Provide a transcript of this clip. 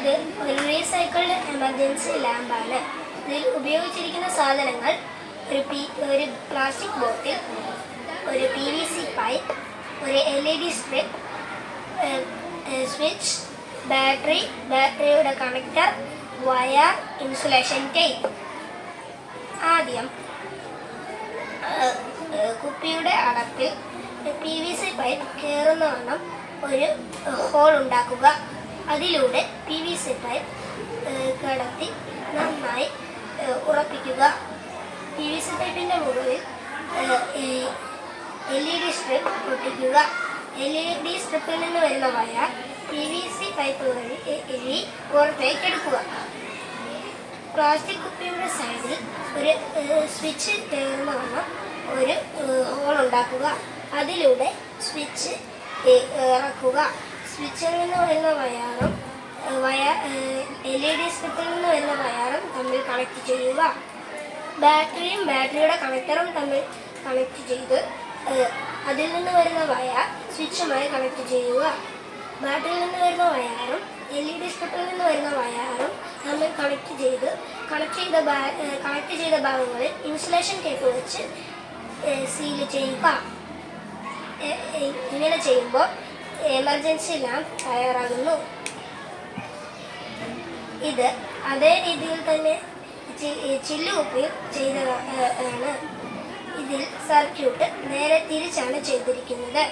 ഇത് ഒരു recycled emergency ലാമ്പാണ്. ഇതിൽ ഉപയോഗിച്ചിരിക്കുന്ന സാധനങ്ങൾ ഒരു പ്ലാസ്റ്റിക് ബോട്ടിൽ, ഒരു PVC പൈപ്പ്, ഒരു LED സ്ട്രിപ്പ്, സ്വിച്ച്, ബാറ്ററിയുടെ കണക്ടർ, വയർ, ഇൻസുലേഷൻ ടേപ്പ്. ആദ്യം കുപ്പിയുടെ അടപ്പിൽ PVC പൈപ്പ് കയറുന്ന വണ്ണം ഒരു ഹോൾ ഉണ്ടാക്കുക. അതിലൂടെ PVC പൈപ്പ് കടത്തി നന്നായി ഉറപ്പിക്കുക. PVC പൈപ്പിൻ്റെ മുകളിൽ LED സ്ട്രിപ്പ് ഒട്ടിക്കുക. LED സ്ട്രിപ്പിൽ നിന്ന് വരുന്ന വയർ PVC പൈപ്പ് വഴി പുറത്തേക്ക് എടുക്കുക. പ്ലാസ്റ്റിക് കുപ്പിയുടെ സൈഡിൽ ഒരു സ്വിച്ച് കയറുന്ന വണ്ണം ഒരു ഹോൾ ഉണ്ടാക്കുക. അതിലൂടെ സ്വിച്ച് ഇറക്കുക. സ്വിച്ചിൽ നിന്ന് വരുന്ന വയറും LED സ്ട്രിപ്പിൽ നിന്ന് വരുന്ന വയറും തമ്മിൽ കണക്ട് ചെയ്യുക. ബാറ്ററിയും ബാറ്ററിയുടെ കണക്ടറും തമ്മിൽ കണക്ട് ചെയ്ത് അതിൽ നിന്ന് വരുന്ന വയർ സ്വിച്ചുമായി കണക്ട് ചെയ്യുക. ബാറ്ററിയിൽ നിന്ന് വരുന്ന വയറും LED സ്ട്രിപ്പിൽ നിന്ന് വരുന്ന വയറും തമ്മിൽ കണക്ട് ചെയ്ത ഭാഗങ്ങളിൽ ഇൻസുലേഷൻ ടേപ്പ് വെച്ച് സീൽ ചെയ്യുക. ഇങ്ങനെ ചെയ്യുമ്പോൾ എമർജൻസി ലാമ്പ് തയ്യാറാകുന്നു. ഇത് അതേ രീതിയിൽ തന്നെ ചില്ലുകുപ്പിയിൽ ചെയ്തതാണ്. ഇതിൽ സർക്യൂട്ട് നേരെ തിരിച്ചാണ് ചെയ്തിരിക്കുന്നത്.